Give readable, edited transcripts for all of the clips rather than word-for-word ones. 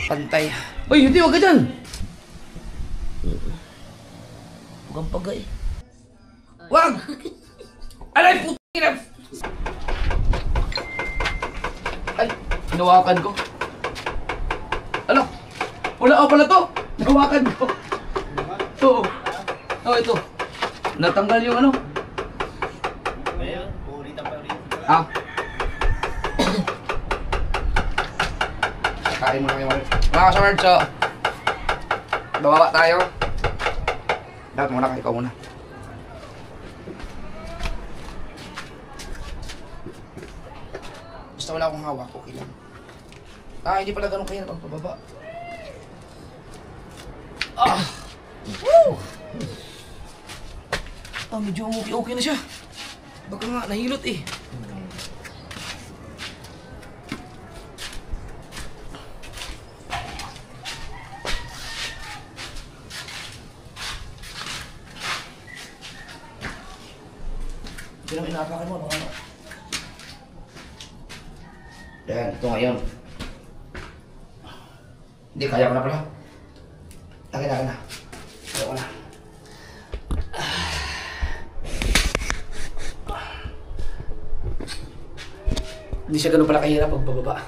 Pantay. Uy, hindi, huwag ka dyan. Huwag kang pagay. Wag! Aray, puti na! Ay, hinawakan ko. Ano? Wala ako pala to. Hinawakan ko. Ito. Oh, ito. Natanggal yung ano. Ayun, ulitan pa ulit. Ah. Kain mo na kayo. Mga kasamard, so bababa tayo. Dapat muna kayo, ikaw muna. Basta wala akong hawak, okay lang. Ah, hindi pala ganun kaya pagpababa. Ah! Woo! Ah, medyo okay na siya. Baka nga, nahilot eh. Ito naman inaapakan mo, baka ano. Yan, ito ngayon. Hindi, kaya ko na pala. Akin na. Kaya ko na. Hindi siya ganun pala kahirap pag bababa.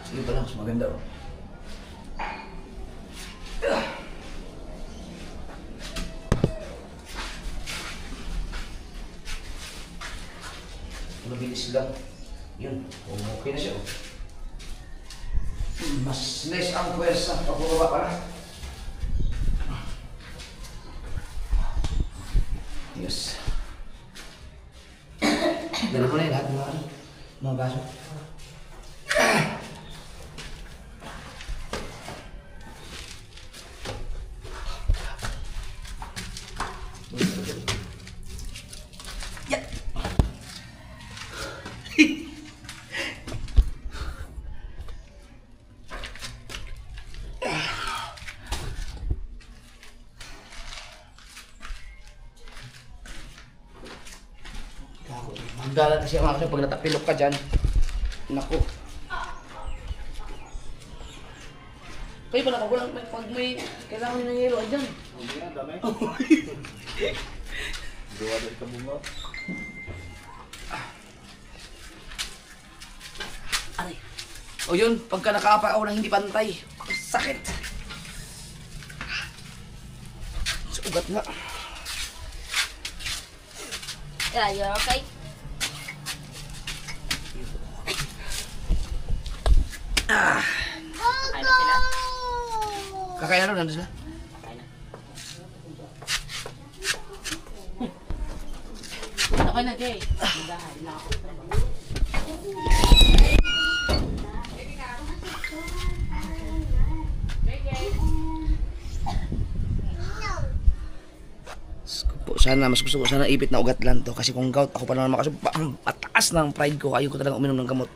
Sige pa lang, mas maganda oh. Mabilis lang. Yun, okay na siya oh. Mas less ang pwersa pag bumaba ka na. Yes. Dala ko na yun lahat ng mga baso. Magdalan kasi mga kasi pag natapilok ka dyan. Naku. Kayo pala kagulang pag may kailangan ng yelo dyan. Hindi na, dami. Gawa doon ka bunga. Aray. O yun, pagka nakaapa ako na hindi pantay. Sakit. Sugat nga. Yeah, you're okay? Ah. Kakain na sila? Kakain na rin, nandun sila. Kakain na. Okay na, Jay. Magdahan na ako. Sana, mas gusto ko sana ipit na ugat lang to. Kasi kung gout, ako pa naman makasub. Ang pataas ng pride ko. Ayaw ko talaga uminom ng gamot.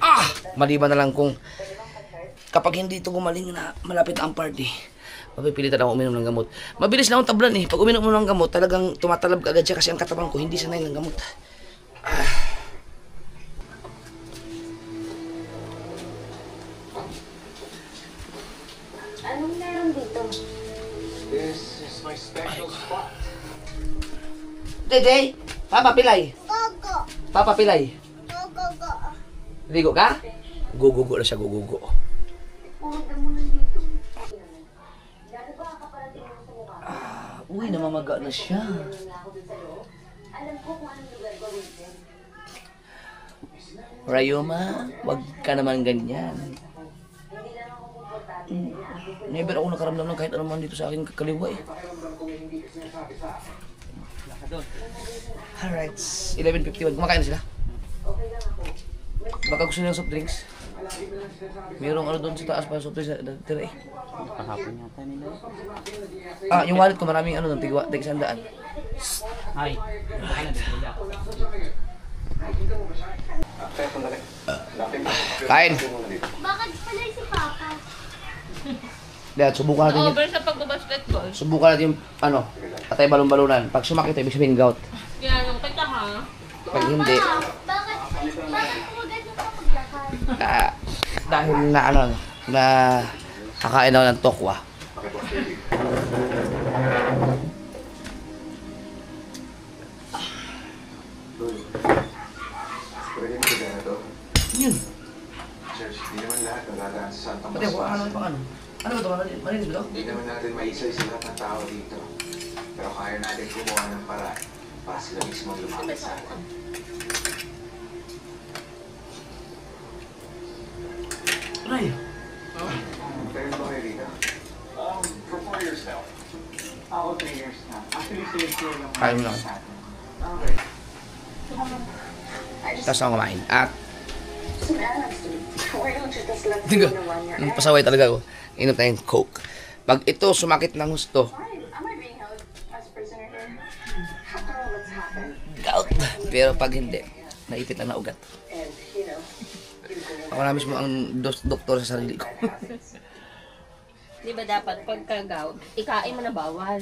Ah! Maliban na lang kung kapag hindi ito gumaling na malapit ang party, mapipilitan ako uminom ng gamot. Mabilis na akong tablan eh. Pag uminom mo ng gamot, talagang tumatalab ka agad siya kasi ang katawan ko hindi sanay ng gamot. Ah. Anong meron dito? This is my special spot. Dede, Papa Pilay. Gogo! Papa Pilay. Gogo! Ligo ka? Gugugo na siya, gugugo. Pumunta mo nandito. Ah, uy, namamaga na siya. Alam ko kung anong lugar ko rin. Rayoma, wag ka naman ganyan. Never ako nakaramdam ng kahit ano man dito sa aking kakaliwa eh. Alright, 11:51. Kumakain na sila. Baka gusto nila soft drinks. Merong ano doon sa taas pa soto sa tira eh. Kahapon yata nila. Ah, yung wallet ko maraming ano doon, tigwa, tig 100. Ay. Kain. Bakit pala si Papa? Dahil subukan natin yung, Over sa pagbabasketball. subukan natin yung ano, patay balon-balunan. Pag sumakit, ibig sabihin gout. Kaya nung kita ha. Pag hindi, Bakit huwag mo pa maglakad? dahil na ano, na kakain ako ng tokwa. Pwede mo ba na to? Yun. Church, hindi naman lahat nalalaan sa Santa Pati ako, ano Mas. pang ano? Ano ba ito? Malinis ba ito? Hindi naman natin maisa-isa lahat ng tao dito. Pero kaya natin gumawa ng paraan para sila mismo lumapit sa atin. Ray, Kayo ba kayo dito? For 4 years now. Ako 3 years na. Actually, sales year lang. kain mo lang. Okay. Tapos ako kumain. At, Why don't you just let tingnan, me run your nung pasaway talaga ako, inom tayong Coke. Pag ito sumakit ng gusto, Fine. Am I being held as prisoner here? After all that's happened, gout. Pero pag hindi, naipit lang na ugat. and you know, you're going Ako na mismo ang doktor sa sarili ko. Di ba dapat pagka-gout, ikain mo na bawal.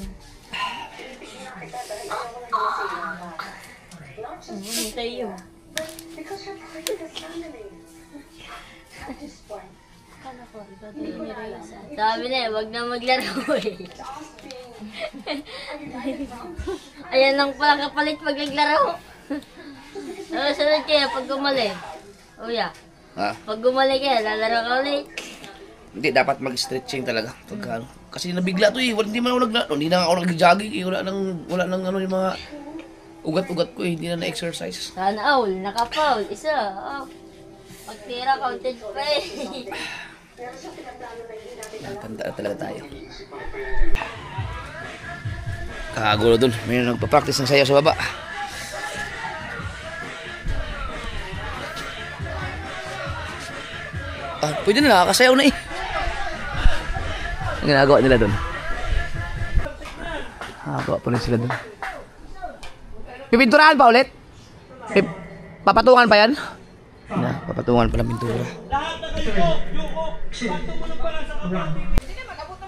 Hintay yun. because you're part of this family. At this point, hindi ko na alam. Sabi na eh, wag na maglaro eh. Just being Ayan lang pala kapalit pag naglaro. Sunod kayo pag gumali. Uya, Ha? pag gumali kayo, lalaro ka ulit. Hindi, dapat mag-stretching talaga. Pagka, ano. Kasi nabigla to eh. Hindi man ako naglaro. Hindi na ako nag-jogging eh. Wala nang ano yung mga ugat-ugat ko eh. Hindi na na-exercise. Sana all, naka-foul, isa. Oh. Pagtira, counted pa eh. Tanda talaga tayo. Kagulo dun. May nagpa-practice ng sayaw sa baba. Ah, pwede na nakakasayaw na eh. Ang ginagawa nila dun. Nakagawa pa rin sila dun. Pipinturahan pa ulit? Papatungan pa yan? Na, papatungan pa ng pintura.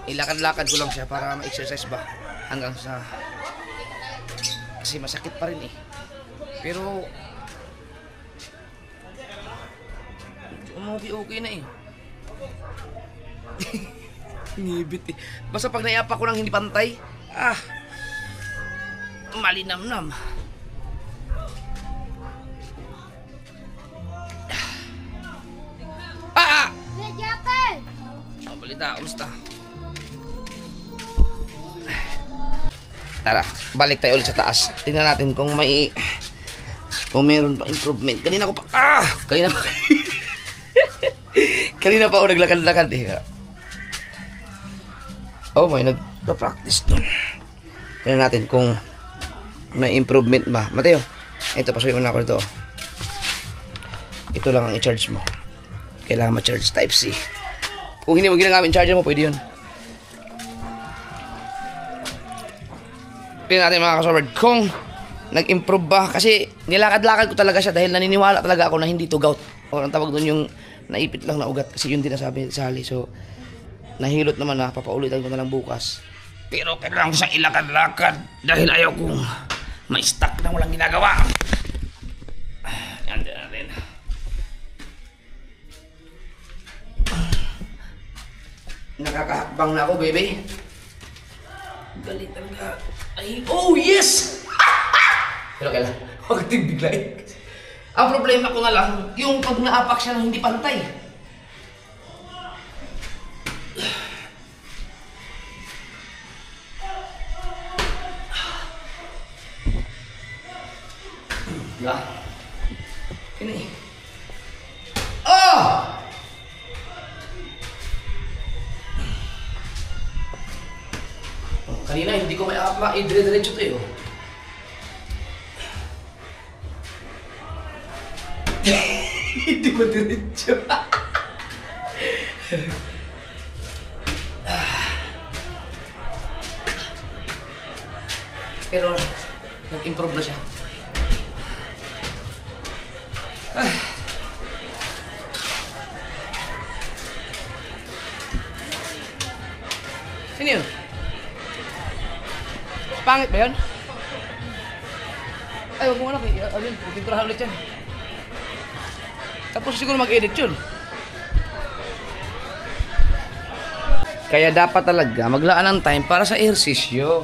Ilakad-lakad ko lang siya para ma-exercise ba hanggang sa kasi masakit pa rin eh. Pero okay na eh. Ngibit eh. Basta pag naiapa ko ng hindi pantay, malinamnam. Oh, balita, kumusta? Tara, balik tayo ulit sa taas. Tingnan natin kung meron pa improvement. Kanina pa ako naglakad-lakad eh. Oh, may nagpa-practice dun. Tingnan natin kung may improvement ba. Mateo, ito, pasuyin mo na ako ito. Ito lang ang i-charge mo. Kailangan ma-charge type C. Kung hindi mo ginagamit charger mo, pwede yun. Tingnan natin mga kasoberd kung nag-improve ba. Kasi nilakad-lakad ko talaga siya dahil naniniwala talaga ako na hindi to gout. O ang tawag doon yung naipit lang na ugat. Kasi yun din nasabi sa Sally. So, nahilot naman na. Papaulitan ko na lang bukas. Pero kailangan ko siyang ilakad-lakad dahil ayaw kong ma-stuck na walang ginagawa. Yan din natin. Nakakahakbang na ako, baby. Galit talaga. Ay, oh, yes! Pero kailan? Huwag biglayin. Ang problema ko nga lang, yung pag naapak siya ng hindi pantay. Diba? Ini. Oh! Kanina hindi ko may dire-diretso to eh. Hindi mo diretso. Pero, nag-improve na siya. Sino yun? Pangit ba yun? Ay, wag mo anak. Ayun, pinturahan ulit yan. Tapos siguro mag-edit yun. Kaya dapat talaga maglaan ng time para sa ehersisyo.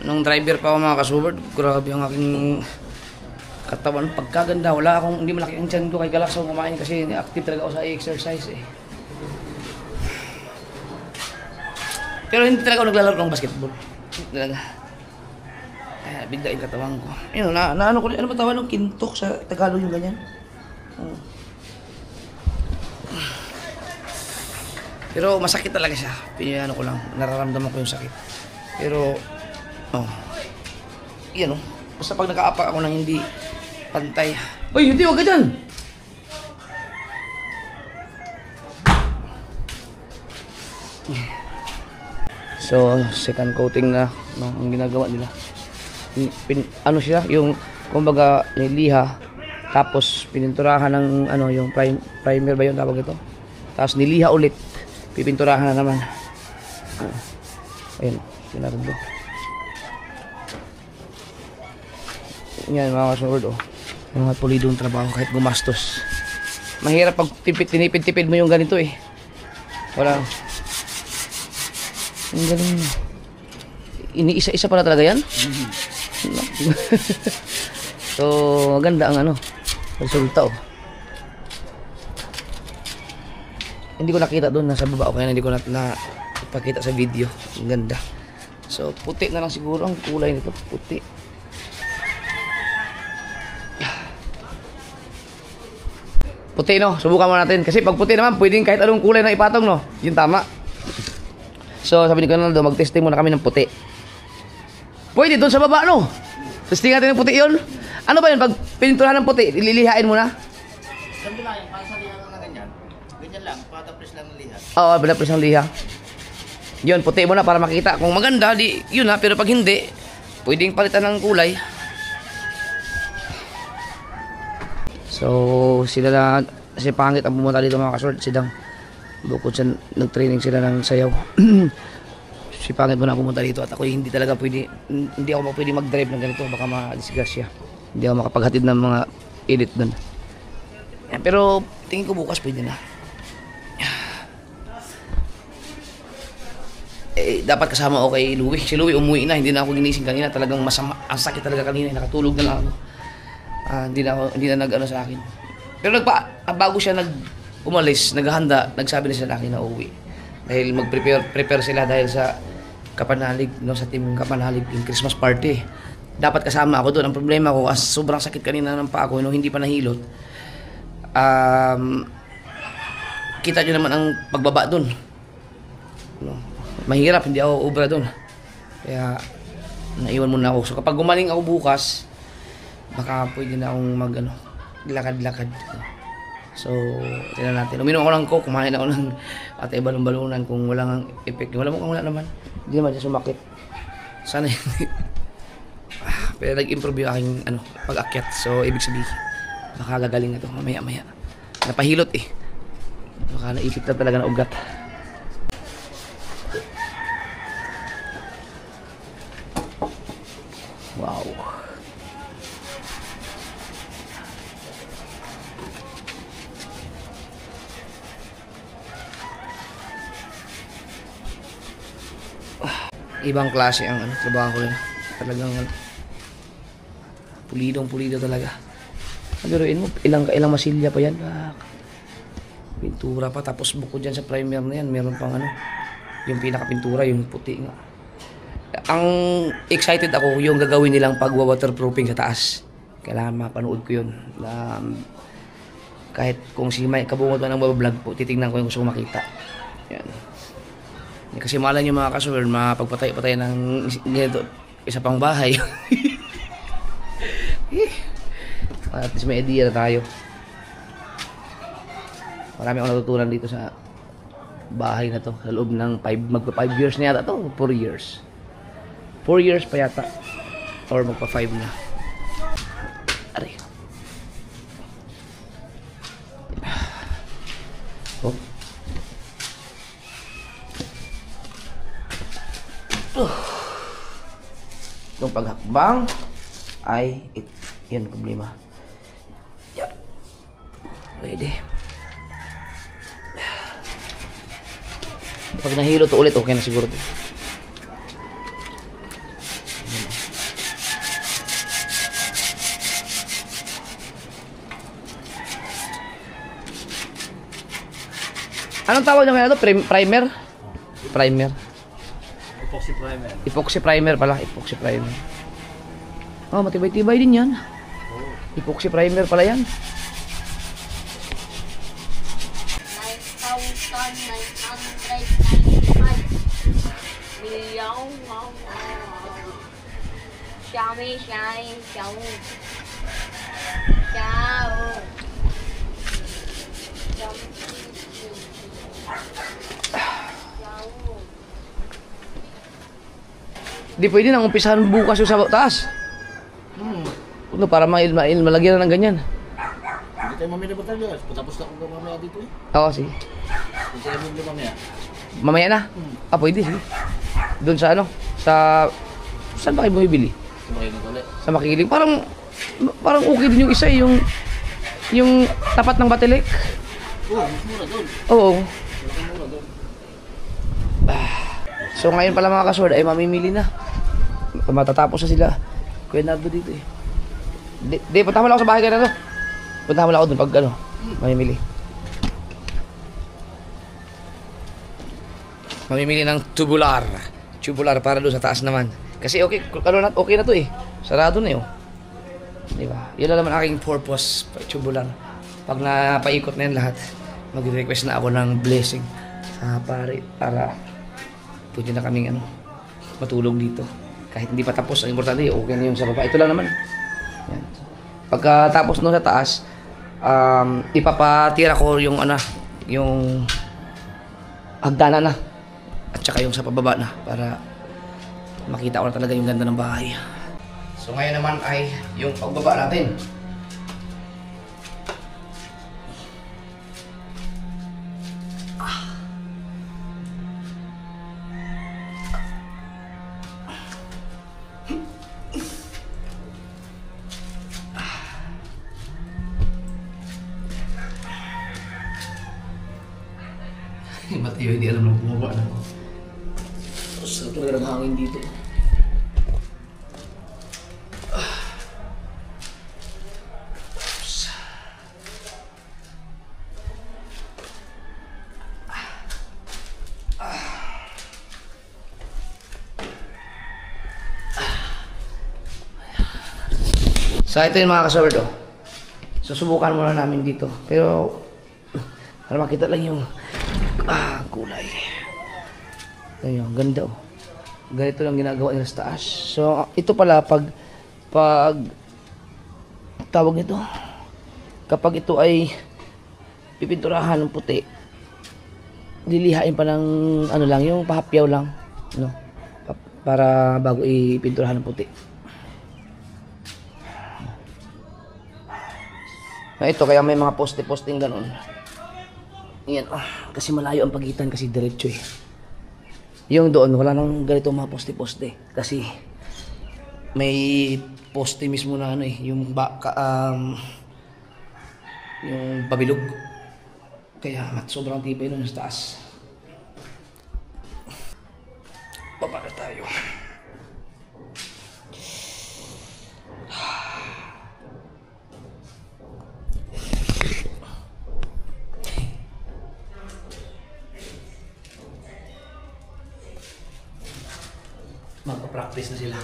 Nung driver pa ako mga kasubard, grabe ang aking katawan. Pagkaganda, wala akong, hindi malaki ang tiyan ko kay galaksaw kumain kasi active talaga ako sa exercise eh. Pero hindi talaga ako naglalaro ng basketball. Hindi talaga. Kaya bigla yung katawan ko. Yun, ano ko, ano ba tawag ng kintok sa Tagalog yung ganyan? Pero masakit talaga siya. Pinano ko lang, nararamdaman ko yung sakit. Pero, yan basta pag nakaapak ako ng hindi pantay. Uy, hindi, huwag ka dyan! So, second coating na ang ginagawa nila. Ano siya, yung kumbaga niliha, tapos pininturahan ng yung primer ba yung tawag ito? Tapos niliha ulit, pipinturahan na naman. Ayun, sinarado. Yan mga kasunod yung mga pulidong trabaho kahit gumastos. Mahirap pag tinipid-tipid mo yung ganito eh. Wala. Ang galing. Iniisa-isa pala talaga yan? So, maganda ang resulta Hindi ko nakita doon, nasa baba kaya hindi ko na ipakita sa video. Ang ganda. So, puti na lang siguro ang kulay nito. Puti. Puti subukan mo natin. Kasi pag puti naman, pwedeng kahit anong kulay na ipatong Yung tama. So, sabi ni Ronaldo, mag-testing muna kami ng puti. Pwede doon sa baba, Testing natin ng puti yun. Ano ba yun? Pag pininturahan ng puti, ililihain mo na? Ganito lang, para sa liha na ganyan. Ganyan lang, patapres lang ng liha. Oo, patapres ng liha. Yun, puti mo na para makita. Kung maganda, yun pero pag hindi, pwedeng palitan ng kulay. So, sila na, kasi pangit ang pumunta dito mga kasort, sidang. Bukod sa nag-training sila ng sayaw. Si pangit mo na pumunta dito at ako hindi talaga pwede, hindi ako pwede mag-drive ng ganito, baka ma-disgrasya. Hindi ako makapaghatid ng mga edit doon. Pero tingin ko bukas pwede na. Dapat kasama ako kay Louie. Si Louie umuwi na, hindi na ako ginising kanina. Talagang masama, ang sakit talaga kanina. Nakatulog na lang ako. Hindi na nag-ano sa akin. Pero bago siya umalis, naghahanda, nagsabi na siya sa akin na uuwi. Dahil mag-prepare sila dahil sa Kapanalig, sa team Kapanalig yung Christmas party. Dapat kasama ako doon. Ang problema ko, sobrang sakit kanina ng paa ko, hindi pa nahilot. Kita nyo naman ang pagbaba doon. Mahirap, hindi ako obra doon. Kaya, naiwan muna ako. So kapag gumaling ako bukas, baka pwede na akong lakad-lakad. So, tingnan natin. Uminom ako ng coke, kumain ako ng patay balon-balunan kung walang effect. Wala naman. Hindi naman siya sumakit. Sana hindi. Pero nag-improve yung aking pag-akyat. So, ibig sabihin, baka gagaling na ito mamaya-maya. Napahilot eh. Baka naipit na talaga na ugat. Wow. Ibang klase ang trabaho ko yun. Talagang pulidong-pulido talaga. Biruin mo, ilang masilya pa yan. Pintura pa, tapos bukod dyan sa primer na yan, meron pang yung pinaka-pintura, yung puti nga. Ang excited ako yung gagawin nilang pag-waterproofing sa taas. Kailangan mapanood ko yun. Kahit kung si Mike Kabungot man ang babablog po, titignan ko yung gusto ko makita. Yan. Kasi malan yung mga kasuwer, mapagpatay-patay ng isa pang bahay. At least may idea na tayo. Marami akong natutunan dito sa bahay na to. Sa loob ng magpa 5 years na yata to, 4 years. 4 years pa yata. Or magpa 5 na. Aray. Oh. Yung paghakbang ay yan problema. Yan. Pwede. Pag nahilo to ulit, okay na siguro. Anong tawag nyo kaya ito? Primer? Primer. Epoxy primer. Epoxy primer pala. Epoxy primer. Oh, matibay-tibay din yan. Epoxy primer pala yan. 9,995 milyon. Xiaomi, Xiaomi, Xiaomi. Di pwede nang umpisahan bukas yung sa taas. Ano, para malagyan na ng ganyan. Hindi tayo mamaya na ba tayo? Tapos na kung mamaya dito eh. Oo, sige. Hindi tayo mamaya. Mamaya na? Ah, pwede, sige. Doon sa ano? Saan ba kayo bumibili? Sumakay na ulit. Sa Makiling. Parang okay din yung isa, yung tapat ng Batelek. Oo, mura doon. Oo. Mura doon. So ngayon pala mga kasword ay mamimili na. Matatapos na sila. Kuya Nardo dito eh. Di, punta mo lang ako sa bahay ka na to. Punta mo lang ako dun pag ano, mamimili. Mamimili ng tubular. Tubular para doon sa taas naman. Kasi okay, okay na to eh. Sarado na yun. Di ba? Yun lang naman aking purpose, tubular. Pag napaikot na yan lahat, mag-request na ako ng blessing sa pare para pwede na kaming matulog dito. Kahit hindi pa tapos, ang importante okay na yung sa baba. Ito lang naman. Yan. Pagkatapos nung sa taas, ipapatira ko yung yung hagdanan na. At saka yung sa pababa na para makita ko na talaga yung ganda ng bahay. So ngayon naman ay yung pagbaba natin. Matiyo, hindi alam na bumaba na. Sarap talaga ng hangin dito. So ito yung mga kasawar to. Susubukan muna namin dito. Pero para makita lang yung kulay. Ayun, ganda oh. Ganito lang ginagawa nila sa taas. So ito pala pag tawag nito, kapag ito ay pipinturahan ng puti, lilihain pa ng ano lang, yung pahapyaw lang, no? Para bago ipinturahan ng puti. Ito kaya may mga poste-posting ganun. Yan, kasi malayo ang pagitan kasi diretso eh. Yung doon, wala nang ganito mga poste-poste. Kasi may poste mismo na ano eh, yung pabilog. Kaya sobrang tibay nun sa taas. Baba na tayo. Magpa-practice na sila.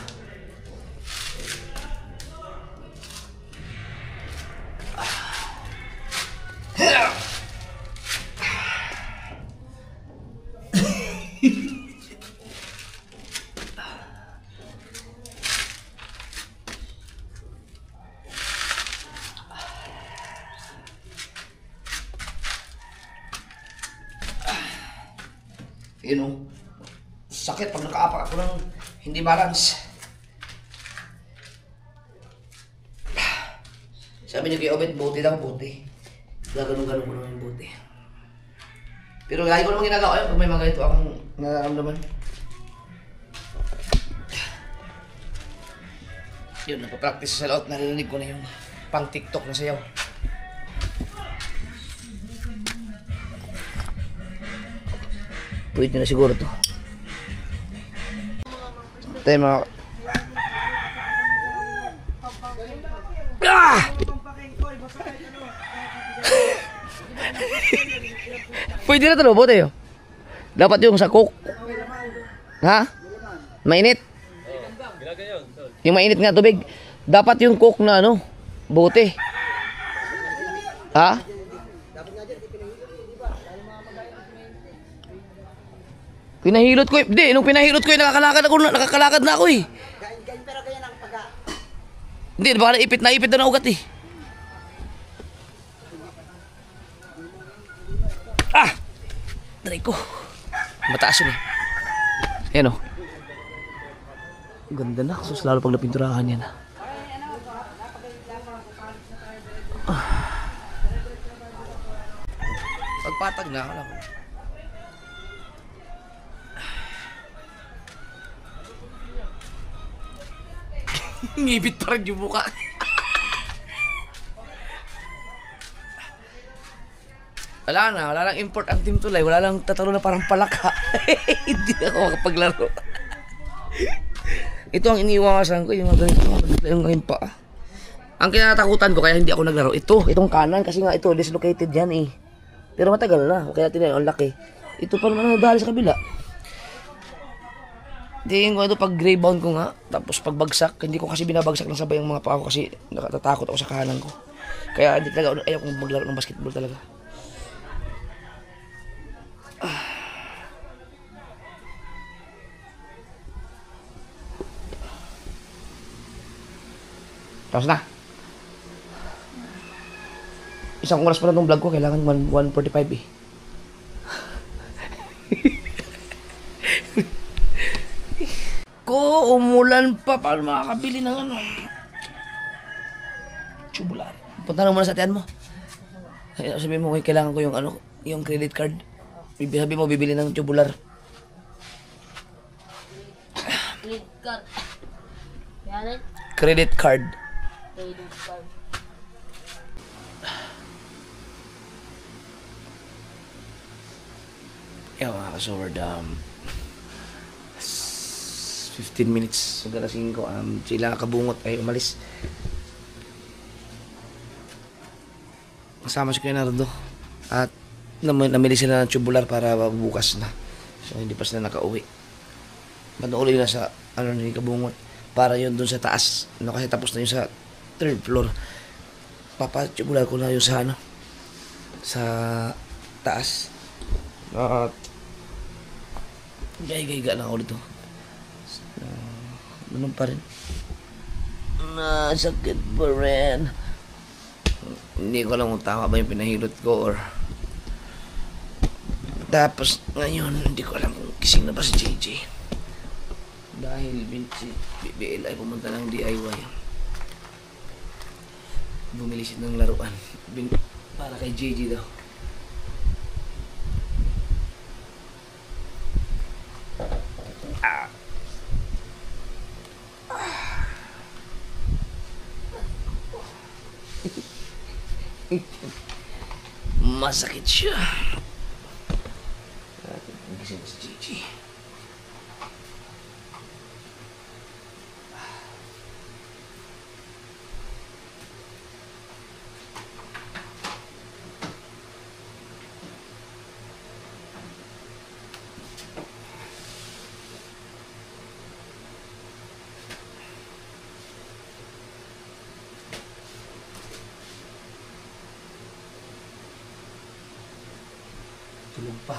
You know, sakit pag nakaapak ako ng Hindi balance. Sabi niyo kay Obet, buti lang, buti. Gaganon-ganon ko naman yung buti. Pero lagi ko naman ginagawa yun pag may mga ganito akong nararamdaman. Yun, nagpa-practice sa laot, narinig ko na yung pang TikTok na sayaw. Pwede na siguro to. Tayo mga... Ah! Pwede na ito, buti yun. Dapat yung sa cook. Ha? Mainit? Yung mainit nga tubig. Dapat yung cook na ano, buti. Ha? Pinahilot ko eh. Hindi, nung pinahilot ko eh, nakakalakad na ako eh. Hindi, baka naipit na ng ugat eh. Ah! Taray ko. Mataas yun eh. Ayan o. Ganda na. Sus, lalo pag napinturahan yan. Pagpatag na, alam mo. Ngipit pa rin yung mukha. Wala lang import ang Team Tulay. Wala lang tatalo na parang palaka. Hindi ako makapaglaro. Ito ang iniiwasan ko, yung ganito, pa. Ang kinatakutan ko kaya hindi ako naglaro, itong kanan, kasi nga ito, dislocated yan eh. Pero matagal na, kaya tinayin, ang laki. Ito pa naman nadali sa kabila. Tingin ko ito pag rebound ko nga, tapos pag bagsak, hindi ko kasi binabagsak ng sabay ang mga paa ko kasi natatakot ako sa kanan ko. Kaya hindi talaga, ayaw kong maglaro ng basketball talaga. Tapos na. Isang oras pa na itong vlog ko, kailangan 1:45 eh. Umulan pa, paano makakabili ng ano? Tubular. Punta na muna sa tiyan mo. Sabi mo, kailangan ko yung ano, yung credit card. Sabi mo, bibili ng tubular. Credit card. Yan eh. Credit card. Credit card. Yo, mga ka-sword, 15 minutes sa alas 5, sila kabungot ay umalis. Kasama si Kuya Nardo at namili sila ng tubular para bukas na. So hindi pa sila nakauwi. Manuuli na sa ano ni kabungot para yun dun sa taas. No, kasi tapos na yun sa 3rd floor. Papatubular ko na yun sa ano, sa taas. At gay-gay-ga lang ako dito. Ganun pa rin. Sakit pa rin. Hindi ko alam kung tama ba yung pinahilot ko or... Tapos ngayon, hindi ko alam kung kising na ba si JJ. Dahil si BBL ay pumunta ng DIY. Bumili siya ng laruan. Para kay JJ daw. Masakit siya. Gising si Gigi. Tulog pa.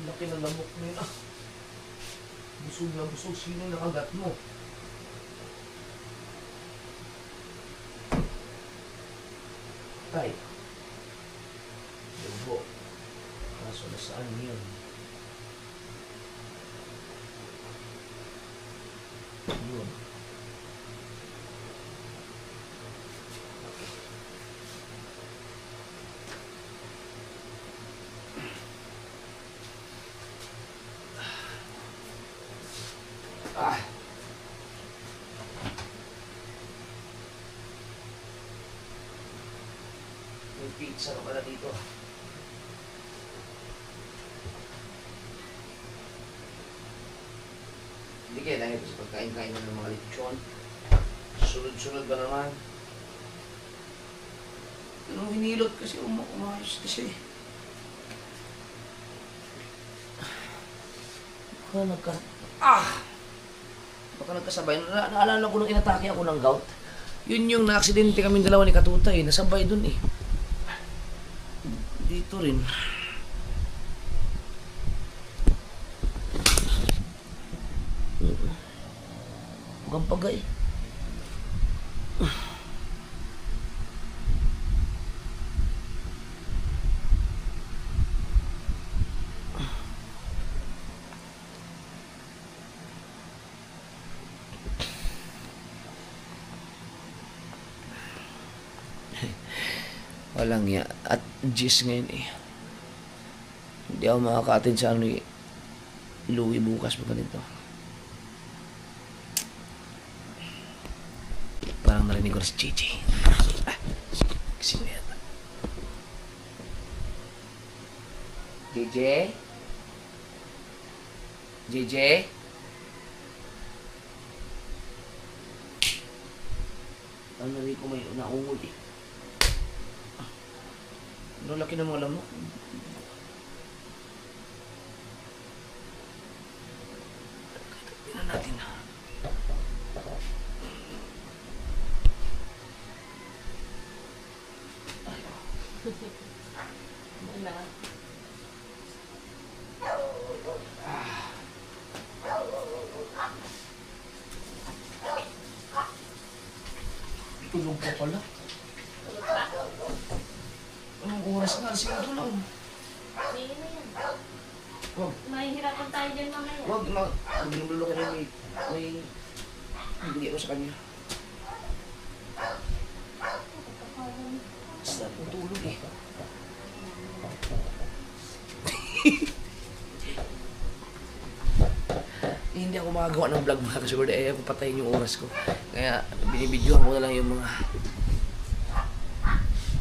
Laki na lamok mo yun ah. Busog na busog. Sino nakagat mo? Tay. Lubo. Kaso nasaan yun? Yun. Ah. May pizza na pala dito. Hindi kaya dahil sa pagkain-kain ng mga lechon. Sunod-sunod ba naman? Pero hinilot kasi umayos kasi. Baka nagkasabay. Naalala ko nung inatake ako ng gout. Yun yung na-aksidente kami dalawa ni Katutay. Nasabay dun eh. Dito rin. Huwag pagay. Walang ya. At G's ngayon eh. Hindi ako makaka-attend sa ano ni Louie bukas pa ganito. Parang narinig ko si Gigi. Sino yata? Gigi? Gigi? Ano narinig ko may naungol eh. Ano laki ng mga lamok? Tingnan natin na. Tulog pa pala. Anong oras na? Sige tulog. Sige na yan. Wag. Mahihirapan tayo dyan mamaya. Wag. Binululo ka rin may bigay ko sa kanya. Basta akong tulog eh. Hindi ako makagawa ng vlog mga kasugar. Eh, ako patayin yung oras ko. Kaya binibidyohan ko na lang yung mga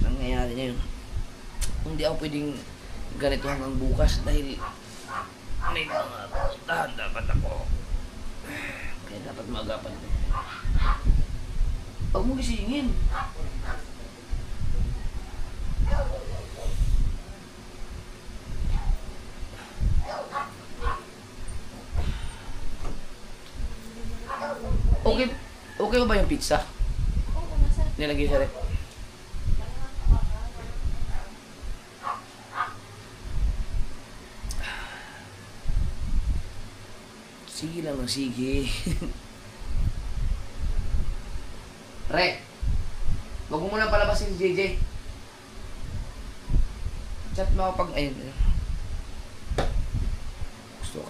nangyayari ngayon. Hindi ako pwedeng ganito hanggang bukas dahil may mga puntahan dapat ako. Kaya dapat maagapan ko. Huwag mo gisingin. Okay ba yung pizza? Oo, masarap. Nilagay sa rep. Sige lang ng sige. Re, wag mo muna palabasin si JJ. Chat mo ako pag... Ayun. Gusto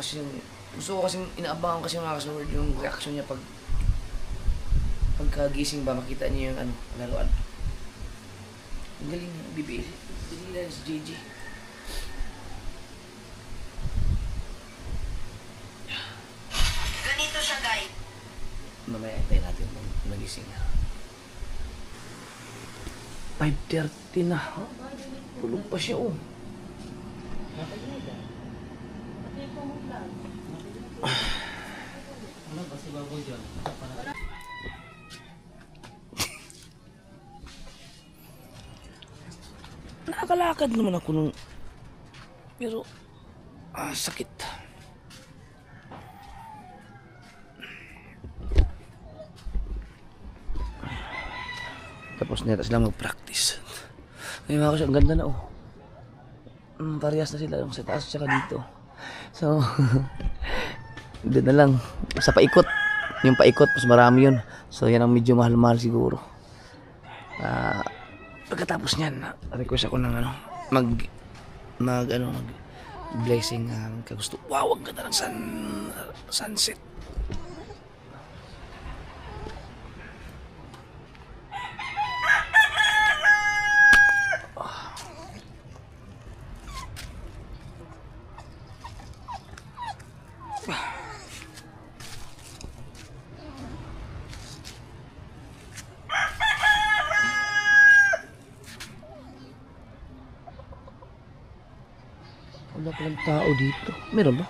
ko kasi inaabangan kasi mga kasunod yung reaction niya pagkagising ba, makita niyo yung ano, laruan. Ang galing ng bibili. Bibili na si JJ. Ganito siya, guys. Mamaya antayin natin kung nagising na. 5:30 na. Tulog pa siya oh. Nakakalakad naman ako nung... Pero... sakit. Tapos neta sila mag-practice. Ngayon mga kasi, ang ganda na oh. Parehas na sila yung sa taas tsaka dito. So, doon na lang. Sa paikot. Yung paikot, mas marami yun. So, yan ang medyo mahal-mahal siguro. Pagkatapos niyan, request ako ng ano, mag blessing kagusto. Wow, ang ganda ng sunset. Wala palang tao dito. Meron ba?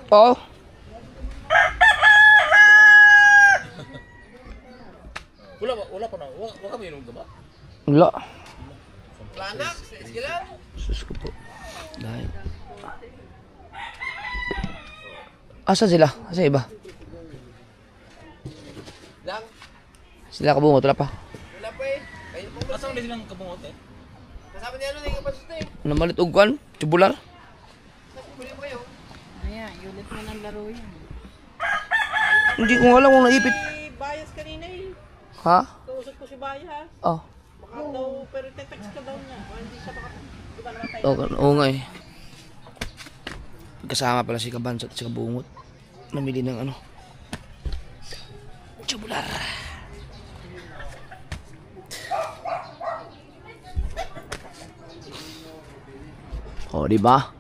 Oo. Wala pa na. Wala kami inom ba? Wala. Planak, sige lang. Sus ko po. Dahil. Asa sila? Asa iba? Lang. Sila kabungot, wala pa. Wala pa eh. Kayo po. Asa ulit silang kabungot eh? Kasama niya ano na yung kapasito eh. Namalit og kwan? Tubular? Huli mo kayo. Ayan, ulit mo ng laro yan. Hindi ko alam kung naipit. Si Bayas kanina eh. Ha? Kausap ko si Bayas. Oh. Baka daw, pero text ka daw niya. O hindi siya baka, di ba naman tayo? Oo nga eh. Kasama pala si Kabansot at si Kabungot. Namili ng tubular. Oh, di ba?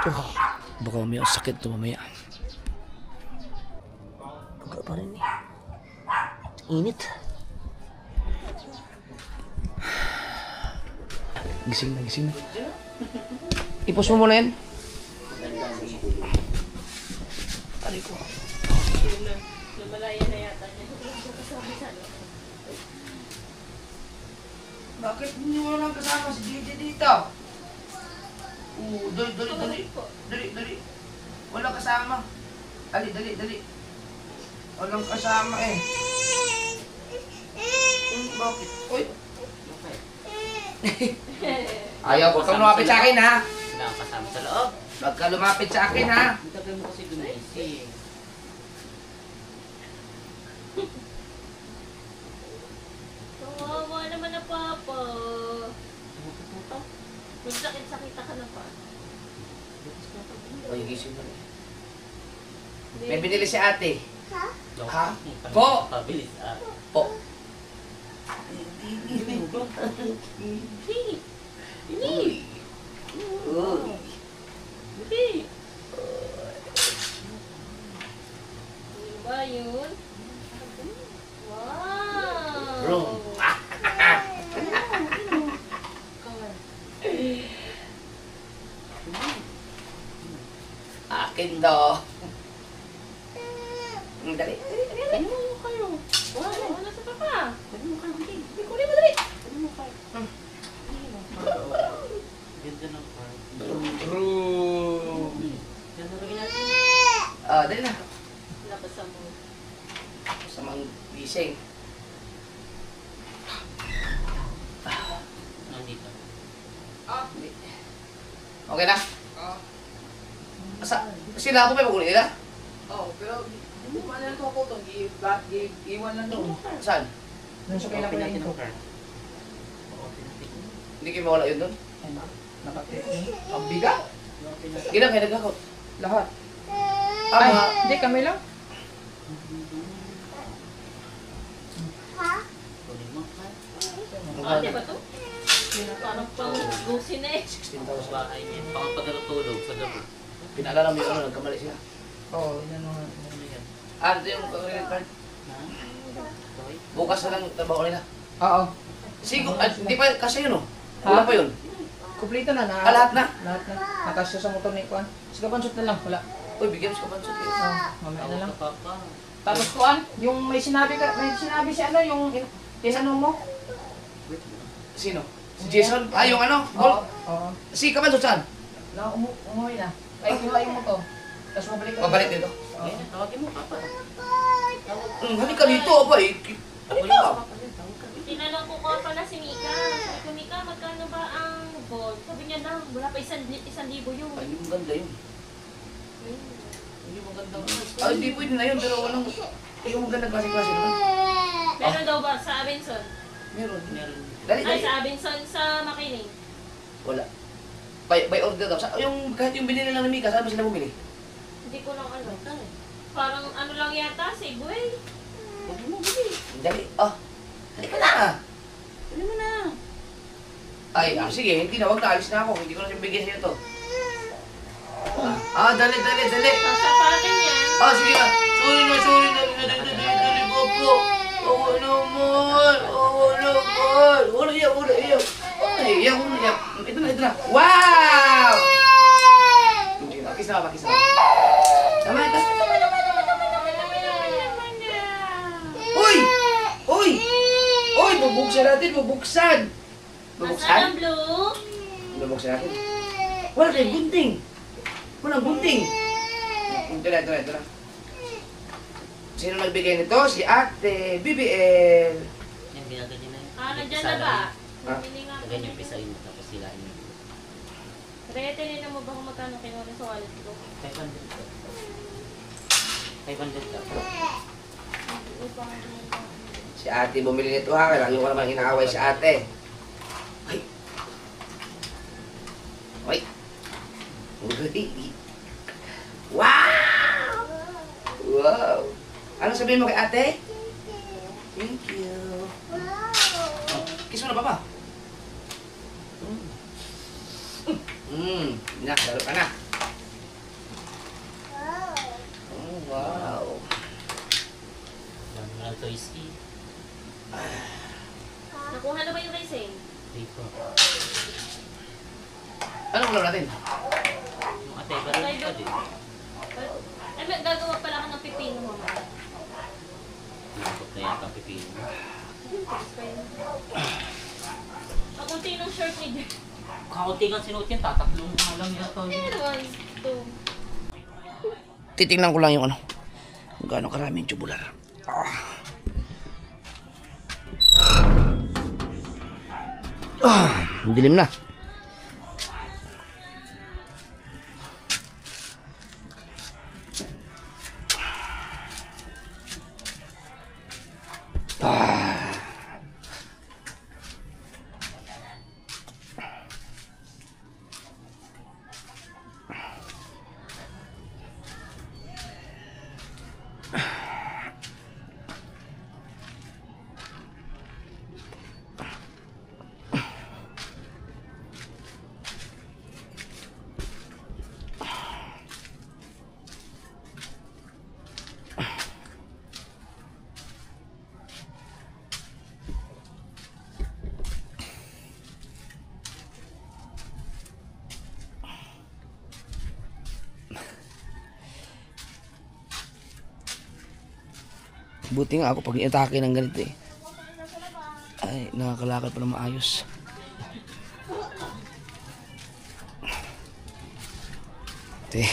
Oh, baka mamaya sakit to mamaya. Baka pa rin eh. Init. Gising na, gising na. Ipos mo muna yan. Aray ko. Lumalaya na yata niya. Bakit hindi walang kasama si JJ dito? Dali. Walang kasama. Dali. Walang kasama eh. Bakit? Uy. Ayaw, huwag kang lumapit sa akin ha. Wala kang kasama sa loob. Huwag kang lumapit sa akin ha. Ang tagal mo kasi gumising. Kawawa naman na papa. Magsakit-sakita ka na pa. Uy, gising na rin. May binili si ate. Ha? Ha? Po! Pabilis ah. Po. Hindi. Uy. Hindi. Ano ba yun? Wow! Bro. Akin daw. Dali. Ano mo kayo? Wow, ano sa papa? Ano mo kayo? Hindi, kunin mo dali. Ano mo kayo? Ganda ng park. Bro. Ganda rin natin. Dali na. Labasan mo. Samang gising. Nandito. Hindi. Okay na? Sila ako may magunin nila? Pero hindi mo ano ko po itong iwan lang doon. Saan? Doon sa kailangan Open natin ko. ang card. Hindi kayo mawala yun doon? Nakapit. Ang bigat. Ginang kayo nagkakot. Lahat. Ay, Hindi kami lang. Kunin mo card. Ah, di ba to? Parang pang gusin na eh. 16,000. Bahay niya. Pangapadalo tulog sa gabi. Pinaalala mo yung nagkamali sila. Oo, yan ang Ano yan? Ito yung credit card. Ha? Toy? Bukas na lang trabaho nila. Oo. Sigo, di pa kasi yun oh. Ha? Wala pa yun. Kumplito na. Lahat na. Lahat na. Nakasya sa motor ni Kuan. Sige, pansot na lang. Wala. Uy, bigyan mo sa kapansot eh. Mamaya na lang. Tawag ka papa. Tapos Kuan, yung may sinabi si ano, yung tinanong mo. Sino? Si Jason? Yung Oo. Gold? Oo. Si kapansot saan? Umuwi na. Ay, hiwain mo to. Tapos mabalik ka. Pabalik dito. Oo. Eh, tawagin mo papa. Halika dito, aba eh. Wala Halika. ka papa yan. Tawag ka. Tinanong ko nga pala si Mika. Sabi ko, Mika, magkano ba ang gold? Sabi niya lang, wala pa 1,000 yun. Ay, yung maganda yun. Ayun. Yung maganda. Ay, di pwede na yun, pero walang... Yung maganda klase-klase naman. Meron daw ba sa Abenson? Meron. Meron. Dali, Ay, dali. sa Abenson, sa Makiling. Wala. By order daw. Yung, kahit yung binili lang ni Mika, saan ba sila bumili? Hindi ko lang ano. Parang ano lang yata, Cebuay. Huwag mo bumili. Dali. Ah. Dali ka na. Ano mo na? Ay, sige. Hindi na. Huwag na. Alis na ako. Hindi ko na bigyan sa'yo to. Dali. Sasapatin yan. Sige na. Sorry na. Dali po. Oo naman. Wala iyak. Ay, iyak. Ito na. Wow! Pakis na. Tama. Uy! Bubuksan natin. Nasaan ang blue? Bubuksan natin. Wala tayong gunting. Walang gunting. Ito na. Sino nagbigay nito? Si Ate BBL. Yan, ginaganyan na yun. Nandiyan na ba? Ah. Bumili nga. Ganyan yung pisain mo, tapos silain mo. Kaya tinignan mo ba kung magkano kinuha sa wallet ko? 500 ka. 500 ka. Si Ate bumili nito ha. Kailangan ko naman inaaway si Ate. Ay. Wow! Ano sabihin mo kay Ate? Thank you. Kiss mo na, Papa. Lalo ka na. Oh, wow. Dami ng toys eh. Nakuha na ba yung racing? Dito. Ano ulam natin? Yung ateba rin pa din. Ay, gagawa pala ako ng pipino mo. Nakapot na yata ang pipino mo. Ang kunti ng shirt ni Jer. Kaunti kang sinuot yan, tatatlong nga lang yata. Meron. Ito. Titingnan ko lang yung ano. Kung gaano karaming tubular. Dilim na. Buti nga ako pag inatake ng ganito eh. Ay, nakakalakad pa na maayos. Ate.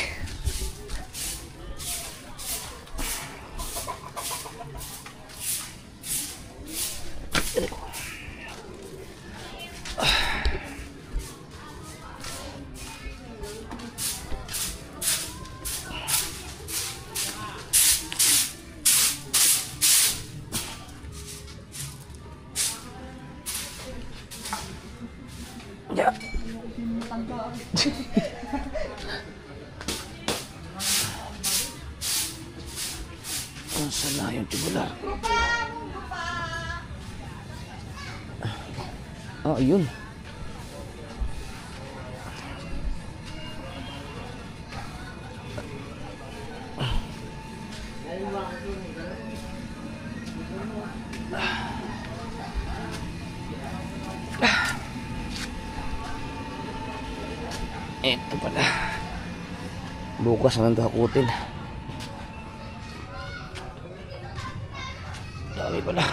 Ya. Saan na yung tubular? Ayun. Ito pala. Bukas na lang ito hakutin. Dami pala.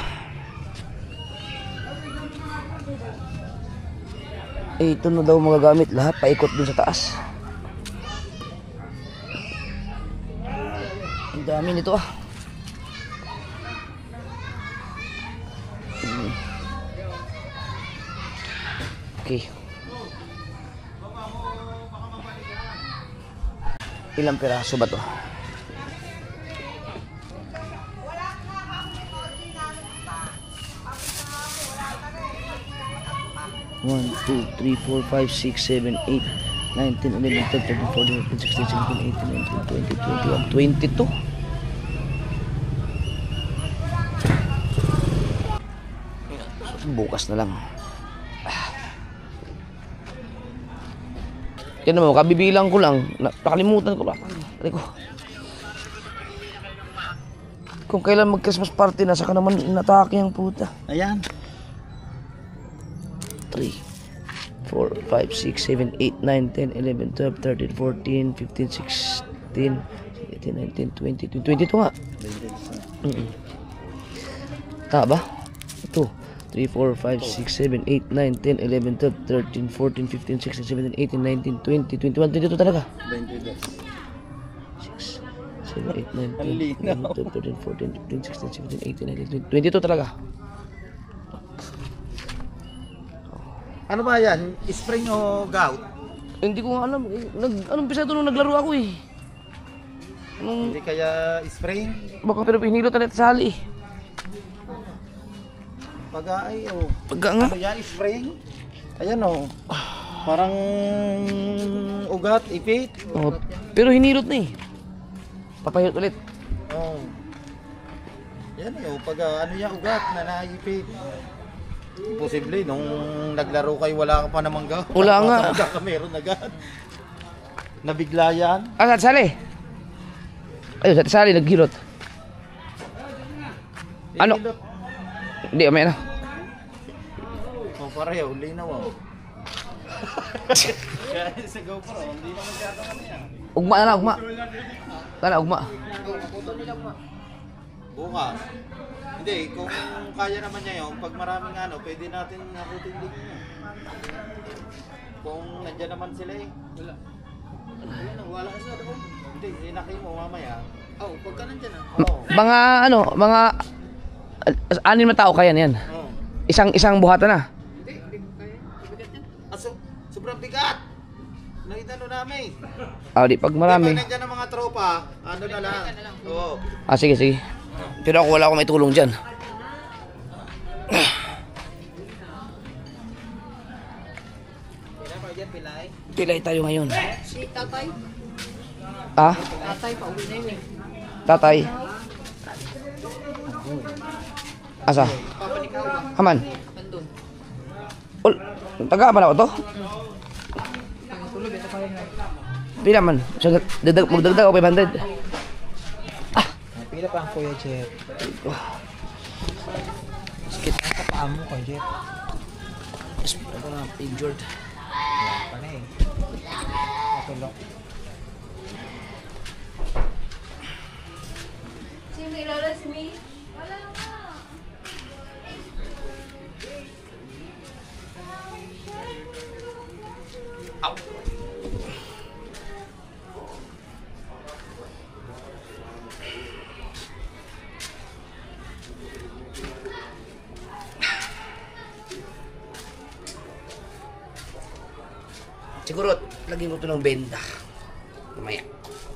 Ito na daw magagamit lahat. Paikot dun sa taas. Ang dami nito ah. Okay. Ilang piraso ba to? One, 2, 3, 4, 5, 6, 7, 8, 9, 10, 11, 12, 13, 14, 15, 16, 17, 18, 19, 20, 21, 22. Bukas na lang. Yan naman, kabibilang ko lang. Nakalimutan ko lang. Kung kailan mag-Christmas party na, saka naman inatake ang puta. Ayan. 3, 4, 5, 6, 7, 8, 9, 10, 11, 12, 13, 14, 15, 16, 18, 19, 20, 22 nga. Tama ba? Ito. 3, 4, 5, 6, 7, 8, 9, 10, 11, 12, 13, 14, 15, 16, 17, 18, 19, 20, 21, 22 talaga. 22. 6, 7, 8, 9, 10, 11, 12, 13, 14, 15, 16, 17, 18, 19, 22 talaga. Ano ba yan? Spring o gout? Hindi ko nga alam. Anong pisa ito nung naglaro ako eh. Hindi kaya spring? Baka pero pinilo tayo sa hali eh. Pag ay o. Pagka nga. Ano yan? Spring? Ayan o. Parang ugat, ipit. Oh, pero hinilot na eh. Papahilot ulit. Oh. Yan o. Pag ano yan ugat na naipit. Imposible, nung naglaro kayo wala ka pa namang gout. Wala nga. Ka meron agad. Nabigla yan. Ah, sa sali. Ayun, sa sali naghilot. Ano? Hindi, may na. Oh, pareho, linaw o. Kaya sa GoPro, hindi na masyado ano yan. Ugma na, ugma. Tala, ugma. Bukas. Hindi, kung kaya naman niya yun, pag maraming ano, pwede natin nakutin din yun. Kung nandyan naman sila eh. Wala kasi na doon. Hindi, inaki mo mamaya. Oh, pagka nandyan na. Oo. Mga ano, mga 6 na tao kaya niyan. Oh. Isang buhatan na. Hindi kaya. Bigat yan. Sobrang bigat. Nakita namin. Ah, di pag marami. Pag nandyan ang mga tropa, ano na lang. Oo. Ah, sige, sige. Pero ako wala akong may tulong dyan. Pilay tayo ngayon. Si tatay. Ah? Tatay, pauwi na yun eh. Tatay. Asa? Haman. Nandun. Taga ba na to? Tulog, ito pa rin. Pila man. Magdagdag ako 500. Pila pa ang Kuya Jeff. Sakit na paa mo, Kuya Jeff. Ako na injured. Wala pa na eh. Patulog. Sino ilolas me? Wala na. Siguro, lagyan ko ito ng benda. Mamaya.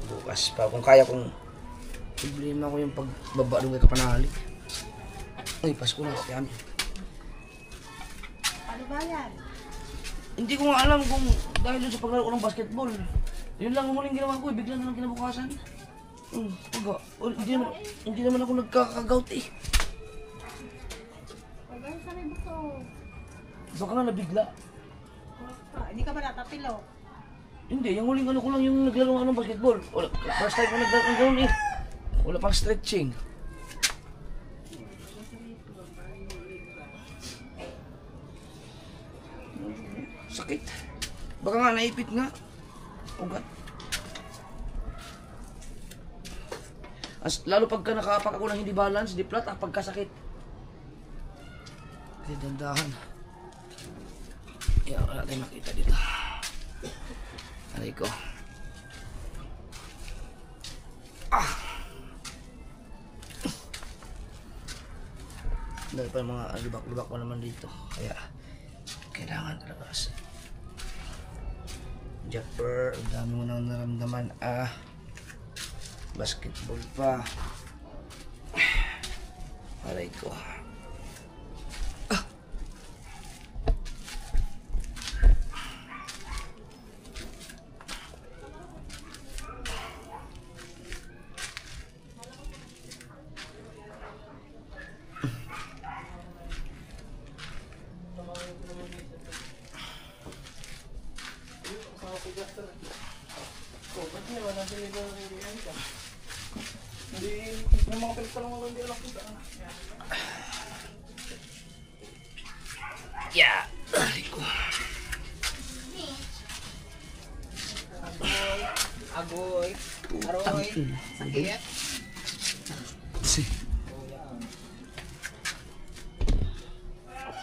Bukas pa. Kung kaya kong problema ko yung pagbaba ng kay Kapanali. Ay, Pasko na. Kaya Ano ba yan? hindi ko nga alam kung dahil dun sa paglaro ko ng basketball. Yun lang ang muling ginawa ko eh. Bigla na lang kinabukasan. Hindi naman ako nagkakagout eh. Pagay sa may buto. Baka nga nabigla. Hindi ka ba natapilo? Hindi, yung huling ano ko lang yung naglaro ng basketball. Wala, first time ko naglaro ng gano'n eh. Wala pang stretching. Sakit. Baka nga naipit nga. Ugat. Lalo pagka nakapak ako ng hindi balance, di flat, pagkasakit. Kasi dandahan. Yan, wala tayong makita dito. Aray ko. Dahil pa mga lubak-lubak pa naman dito. Kaya, Kailangan talaga. Japper, ang dami mo nang naramdaman. Basketball pa. Aray ko. Yeah, aray ko. Agoy. Aroy. Sakit.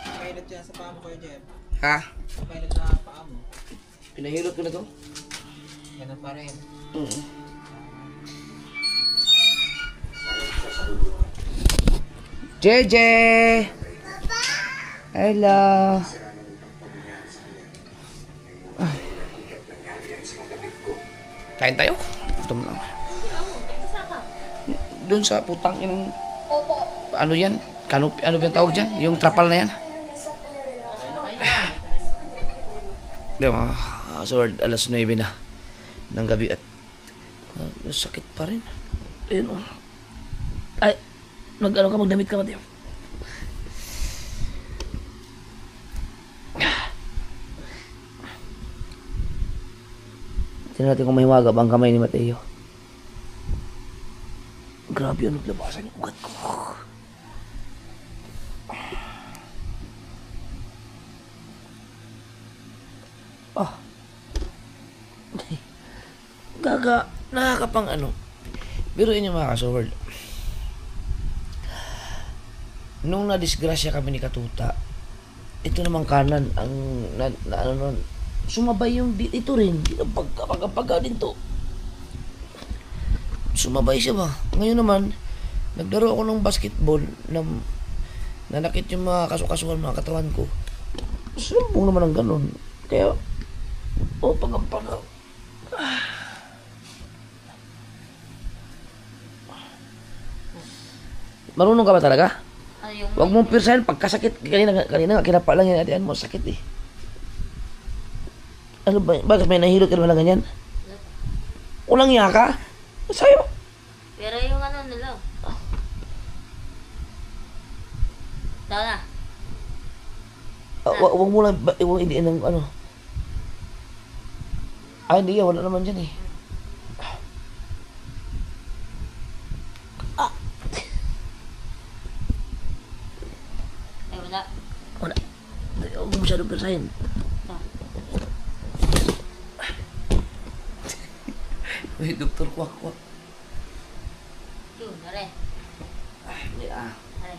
Pilot dyan sa paa mo, Kuya Jeff. Ha? Pilot sa paa mo. Pinahilot ko na to? Ganun pa rin. JJ! Hello! Kain tayo? Gutom lang. Doon sa putang yung... Ano yan? Ano ba yung tawag dyan? Yung trapal na yan? Di ba? Sword, alas 9 na ng gabi at sakit pa rin. Ayun o. Ay, mag-ano ka, magdamit ka, Mateo. Tingnan natin kung may hiwaga ba ang kamay ni Mateo. Grabe yun, naglabasan yung ugat ko. Nakakapang ano. Biruin niyo mga kasoward. Nung nadisgrasya kami ni Katuta, ito namang kanan ang ano nun, sumabay yung ito rin, pagka din to. Sumabay siya ba? Ngayon naman, naglaro ako ng basketball na nanakit yung mga kasukasuhan mga katawan ko. Sumpong naman ang ganun. Kaya, pagka. Marunong ka ba talaga? Huwag mong pirsahin pagkasakit. Kanina nga, kinapa lang yan atian mo. Sakit eh. Ano ba? Bakit may nahilot ka naman lang ganyan? Ulang iya ka? Sa'yo? Pero yung ano nila. Daw na. Huwag mo lang, hindi ng ano. Hindi yan. Wala naman dyan eh. Wala. Huwag mo masyadong pirsahin. Uy, Dr. Kwak. Yun, nare. Hindi Nare.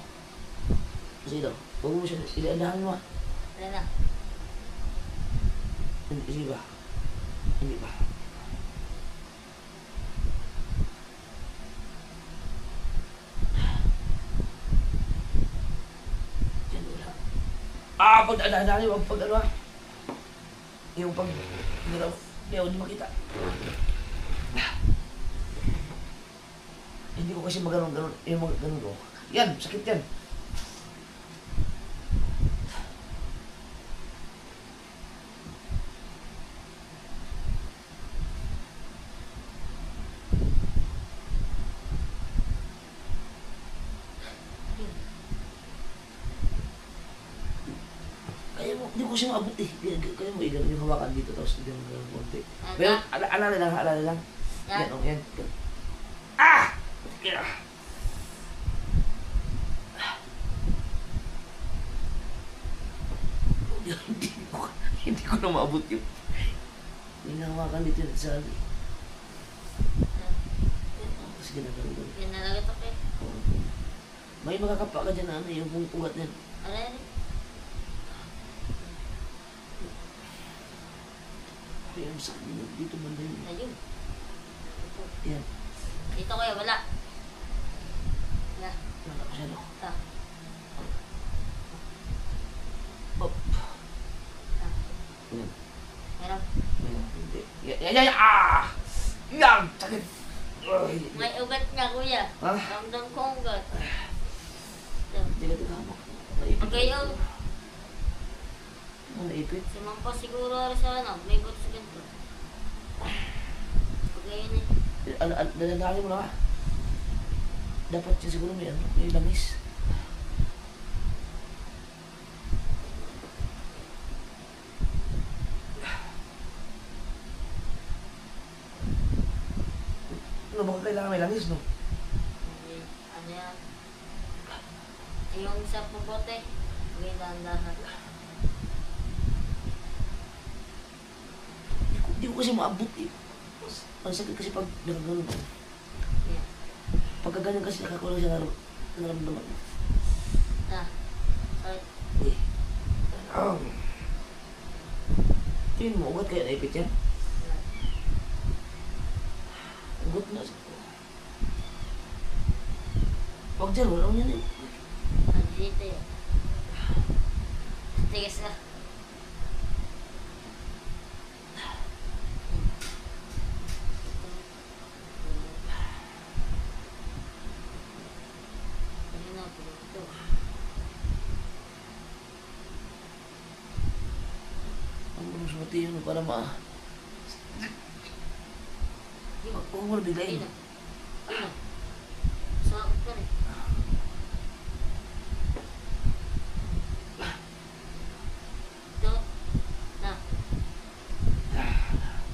Sige daw. Huwag mo masyadong, ilaandahan mo. Nare na. Sige ba? Hindi ba? Pag dadaan yung pag ano yung pag galaw, hindi makita. Hindi ko kasi maganon yung mga ganun ko. Yan, sakit yan. Hindi ko siya maabot eh. Kaya mo iganon yung hawakan dito tapos hindi mo gano'n konti. Pero alala lang. Yan o, yan. Yan. Hindi ko na maabot yun. Hindi na hawakan dito yung sabi. Sige na gano'n. Yan nalagay ito kayo. May makakapa ka dyan na ano yung ugat yan. Aray. Kaya ang sakit dito banda yun. Ayun. Yan. Dito kayo, wala. Wala. Wala ko siya no. Ito. Yan. Ah! Yan! Sakit. Ay. May ugat nga, kuya. Ha? Ramdam ko ang ugat. Hindi ka tinama. Naipit. Pagayaw. Naipit. Si Mangpa siguro sa ano, may buto sa ganito. Pagayaw na. Dadadali mo na ka. Dapat siya siguro may langis. Ano baka kailangan may langis, no? Ano yan? Yung sa pubote. May dahan-dahan. Hindi ko kasi maabot eh. Ang sakit kasi pag nakaganon. Yan. Pagka ganyan kasi nakakulang siya naramdaman. Ah. Sorry. Eh. Tingin mo, ugat kaya naipit yan? Ugat na. Huwag dyan, walang yan eh. Ano dito yun? Tigas ka. Ayun na, ito. Ang mga sumati yun para huwag mo na biglayin. Ayun na. Ayun na. Sakot ka rin. Ito. Na.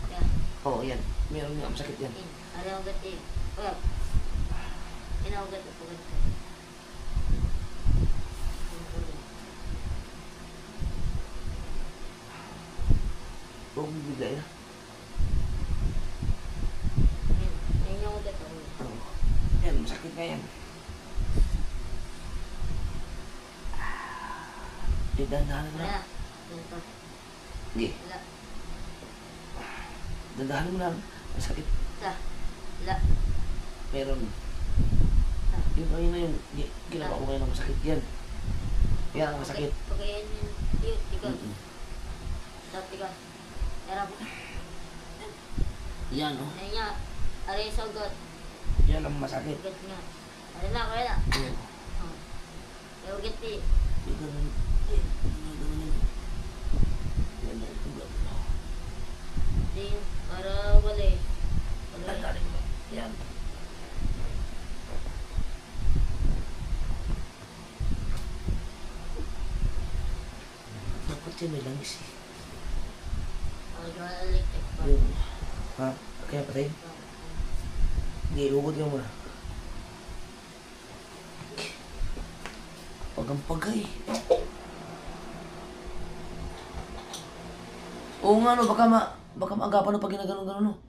Yan. Oo, yan. Meron nga, masakit yan. In. Ayaw ugat eh. Well. Inaugat ito ganito. Huwag mo biglayin. Yan yung ugat ako. Oo. Yan, masakit nga yan. Dandahanin mo Wala. na. Ganito. Hindi. Wala. Dandahanin mo na. Masakit. Wala. Meron. Yung kanina yung ginawa ko ngayon ng masakit yan. Yan ang masakit. Pagayan yun. Yun, ikaw. Mm-mm. Dati ka. Erap. Yan, oh. Ano niya? Aray sa ugat. Yan ang masakit. Ugat nga. Aray na, kaya na. Oo. Oh. Yung ugat eh. Yung ganun. Yung ganun. Yan ang ugat. Hindi, para wala eh. Wala eh. Dandahanin mo. Yan. Dapat yan may langis eh. Ang gawin electric pa. Yung, ha? Kaya patay? Hindi, ugod ka muna. Pagampagay. Oo nga no, baka maagapan no pag ginaganon-ganon no.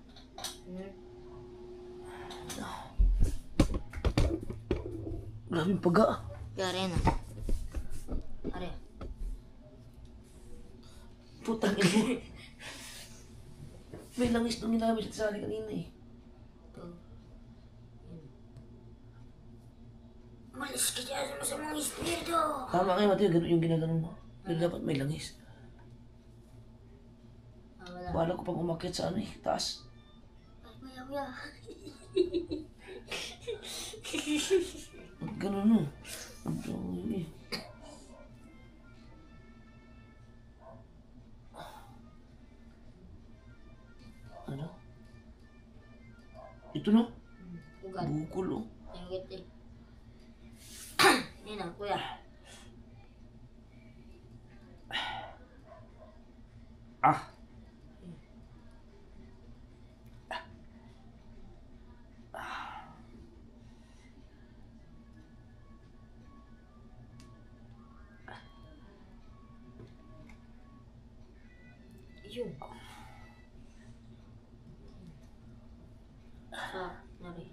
Maraming paga. Yari na. Aray. Putang ina. May langis nung nilamit sa sali kanina eh. Ito. Malis ka dyan sa mga espiritu. Tama nga Mateo, ganun yung ginaganon mo. Pero dapat may langis. Ah, wala. Bahala ko pang umakyat sa ano eh, taas. Ay, maya. Ba't ganun no? Eh. Ano? Ito no? Ugat. Bukol oh. Yung ugat eh. Yan na, kuya. Ah! Yun. Sa, nari.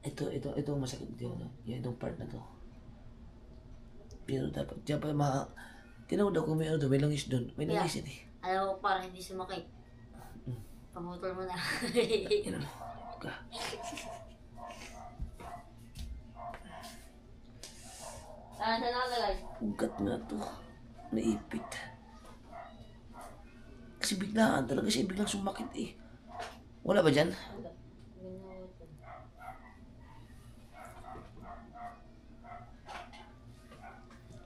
Ito ang masakit dito. No? Yan itong part na to. Pero dapat, diyan pa tinawag daw kung may ano to, may langis doon. May Yeah. langis yan eh. Alam mo, para hindi sumakit. Pamutol mo na. Yan ano. Ka. Saan nakalagay? Ugat na to. Naipit. Kasi biglaan talaga siya, biglang sumakit eh. Wala ba dyan? Wala. Ginawa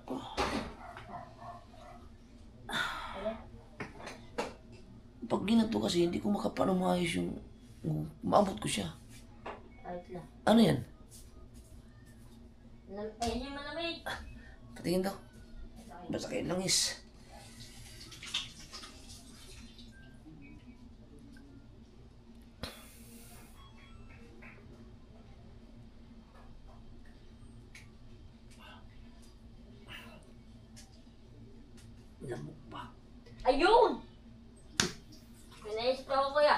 ko. Pag ginato kasi, hindi ko makapano maayos yung... maabot ko siya. Kahit lang. Ano yan? Ayun yung malamig. Patingin daw. Basta kayo langis. Lamok pa. Ayun! May naisip ako, kuya.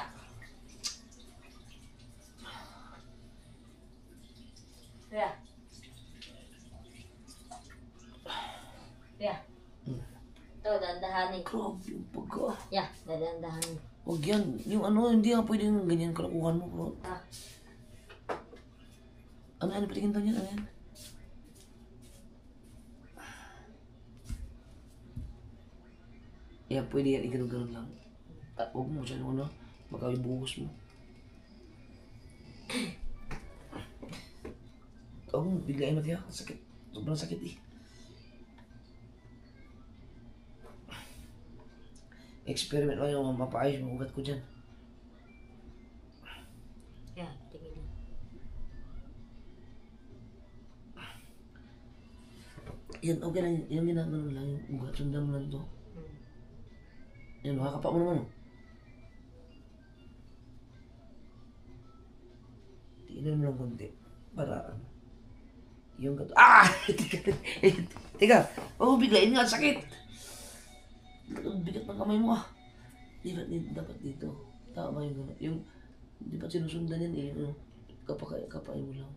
Kuya. Kuya. Ito, dandahanin. Grabe yung pagka. Yeah, dadandahanin. Huwag yan. Yung ano, hindi nga pwedeng ganyan kalakuhan mo, bro. Ah, Ano, patingin daw niyan, ano yan? Yeah, pwede yan, ganun lang. Huwag mo siya ano, baka ibuhos mo. Huwag mo, biglain mo tiyo. Sakit. Sobrang sakit eh. Experiment lang yung mapaayos yung ugat ko dyan. yeah, tingin na. Yan, okay lang. Yung ginagano lang yung ugat. Sundan mo lang to. Yan, makakapa mo naman. Oh. Tingnan mo lang konti. Para ano. Yung gato. Ah! Teka. Oh, biglain nga. Sakit. Ang bigat ng kamay mo ah. Dapat dito. Tama yung gano'n. Yung, di ba sinusundan yan eh. Ano, kapay mo lang.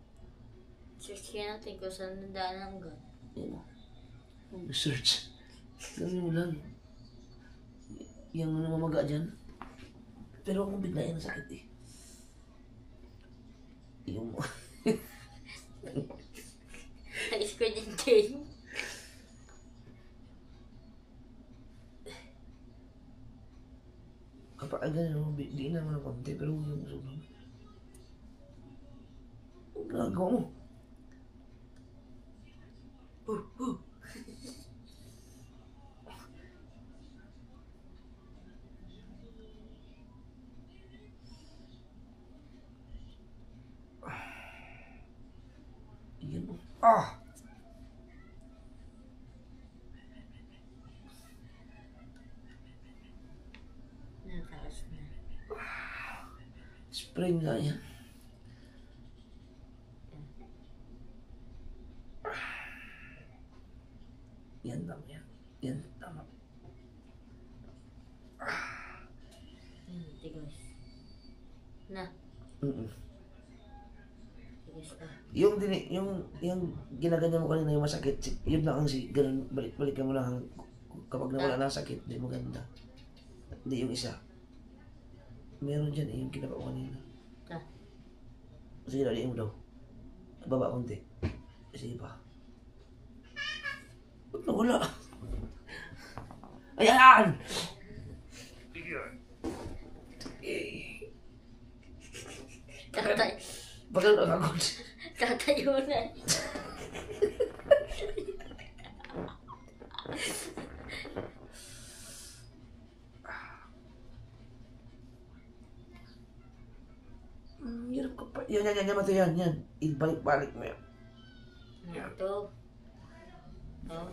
Search kaya natin kung saan nandaan ang gun. Yan o. Research. Gawin mo lang. Yung namamaga dyan. Pero huwag mong biglayan ang sakit eh. Yung... Nag-squid and game. Kapag gano'n, di naman ng konti. Pero huwag yung sobrang. Huwag nagawa mo. Yan o. Ah! Nataas na. Spring nga yan. Yan tama yan. Yan tama. Tigos. Na, Mm-mm. tigos na. Yung ginaganyan mo kanina yung masakit, yun lang ang ganun, balik-balikan mo lang kapag nawala na ang sakit, di maganda. Hindi yung isa. Meron dyan yung kinapa ko kanina. Ah. Sige, laliin mo daw. Baba konti. Sige pa. Ba't nawala? Ayan! Tatay, Bakit nakakot? tatayo na. Hirap ka pa. Yan, mata yan. Ibalik-balik mo yan. Ito. Oh.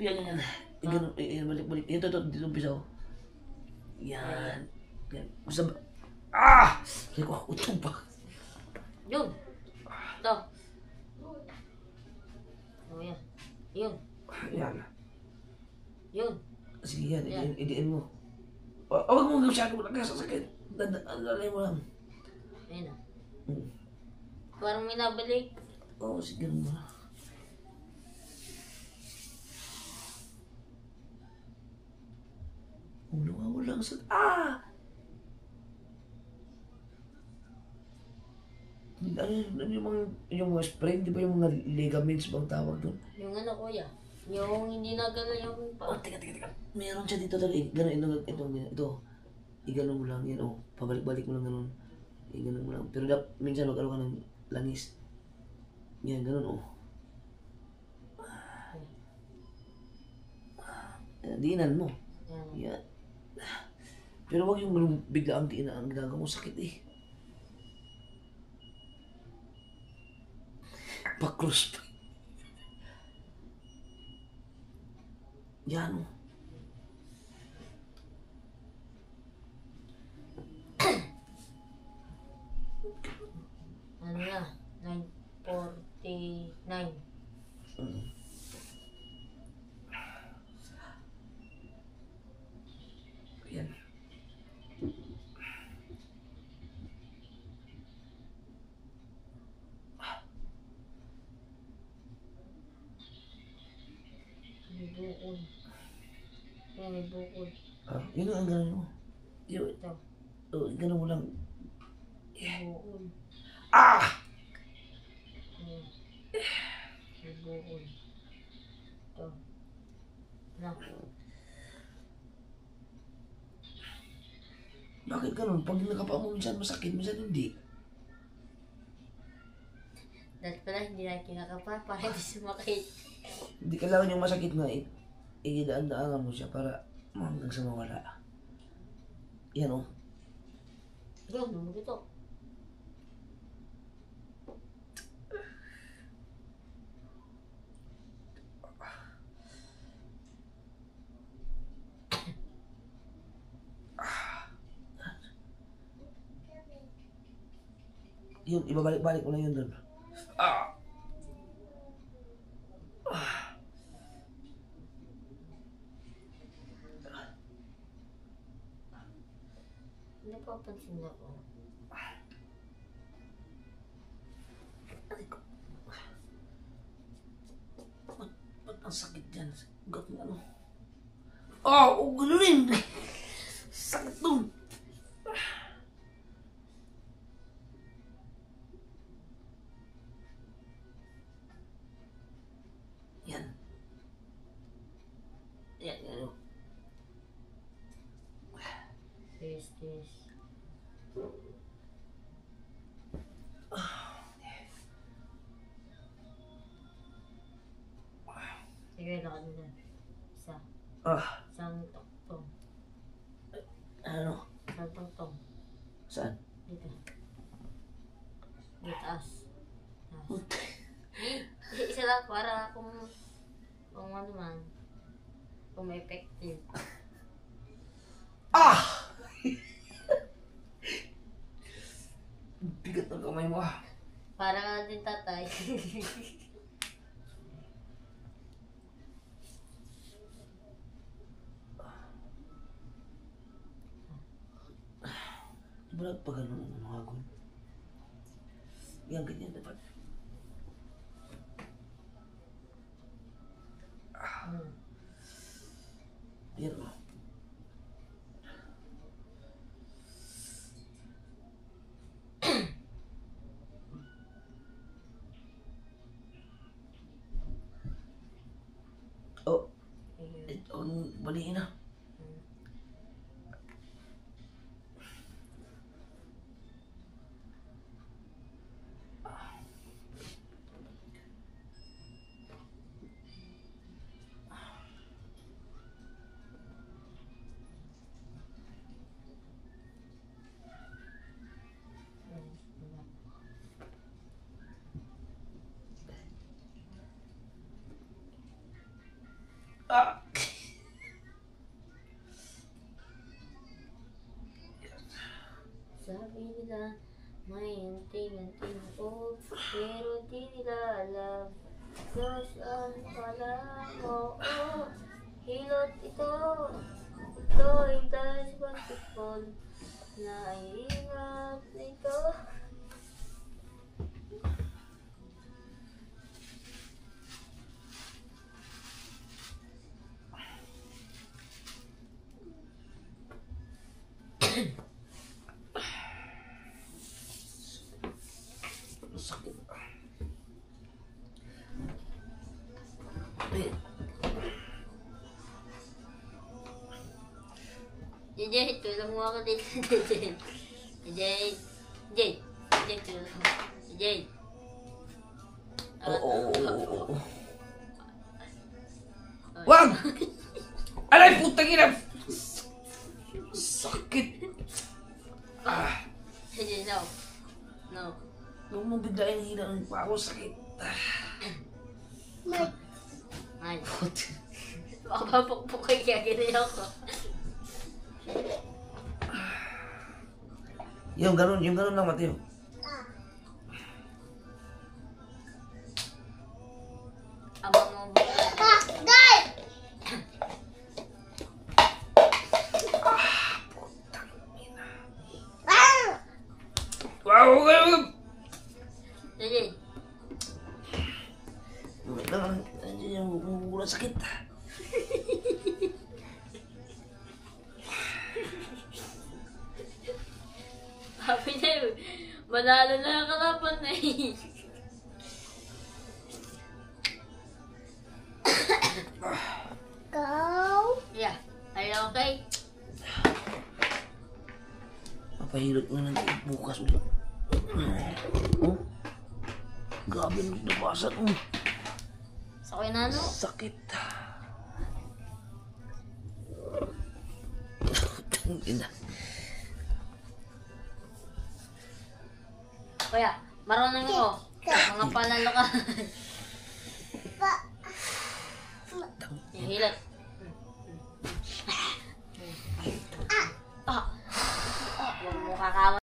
Yan. Yan, balik-balik. Ito, dito umpisa ko. Yan. Yan. Gusto ba? Ah! Sabi ko, utong pa. Yun. Ito. Oh, yan. Yun. Yan. Yun. Sige yan, Yan. idiin mo. Huwag mo masyado nagkasasakit. Dadalay mo lang. Ayun na. Hmm. Parang may nabalik. Oo, sige mo. Wala ang sakit. Ah! Ano yung mga spring, di ba yung mga ligaments bang tawag doon? Yung ano, kuya. Yung hindi nagalaw yung Oh, teka. Meron siya dito talaga. Ganun, ito. Igano mo lang yan, oh. Pabalik-balik mo lang ganun. Igano mo lang. Pero minsan mag-ano ka ng langis. Yan, ganun, oh. Diinan mo. Yan. Pero wag yung ganun bigla ang diinan. Ang ginagawa mo sakit eh. Pa-cross pa. Yan, oh. Ano na? 9:49. Yan. May bukol. Yan, may bukol. Ah, yun ang ganun mo. Yun. Ito. Oh, ganun mo lang. May bukol. Ah! Ayan. May bukol. Ito. Na. Bakit ganun? Pag nakapaa mo minsan masakit, minsan hindi. Dahil pala hindi na kinakapa para hindi sumakit. Hindi kailangan yung masakit na idaan-daanan mo siya para hanggang sa mawala. Yan, oh. Ito, lumag ito. Yun, ibabalik-balik mo lang yun doon. Ah! Napapansin ako. Ba't ang sakit dyan? Ugat mo ano? Ah! Oh, ganunin! Sakit doon! Yan. Yan, yan. This. Sige, lakad mo dyan. Isa. Ah, Isang tong-tong. ano? Isang tong-tong. Saan? Dito. Dito, taas. Isa lang para kung ano man. Kung may effective. Ah! Bigat ng kamay mo ah. Para ka din tatay. Wala pa ganun ang mga hagon. Yan, ganyan dapat. Yan o. Oh, ito ang baliin na. Ah! Sabi nila, may anting-anting ko, pero di nila alam. Diyos ang pala mo, oh, hilot ito. Ito ay dahil sa basketball, naiingat nito. Sakit. Eh, Jade, tulong mo ako dito. Jade. Jade. Jade. Jade, tulong mo. Jade. Oo. Wag! Alay, putang ina! Sakit! Jade, no. No. Huwag mo biglain hina ng pa ako, sakit. Ay. Baka mapukpukay kaya ganyan ako. Yung ganun lang, Mateo. Abang mo. Wow! Jade. Wait lang, nandiyan yung mula sakit. Happy na yun. Manalo na ang kalaban na eh. Go. Yeah. Are you okay? Papahilot mo na bukas ulit. Oh? Grabe ang nabasan. Sa kuya Nano? Sakit. Tangina. Kuya, marunong ako. Mga panalo ka. Hilat. Ah. Huwag mo kakawa.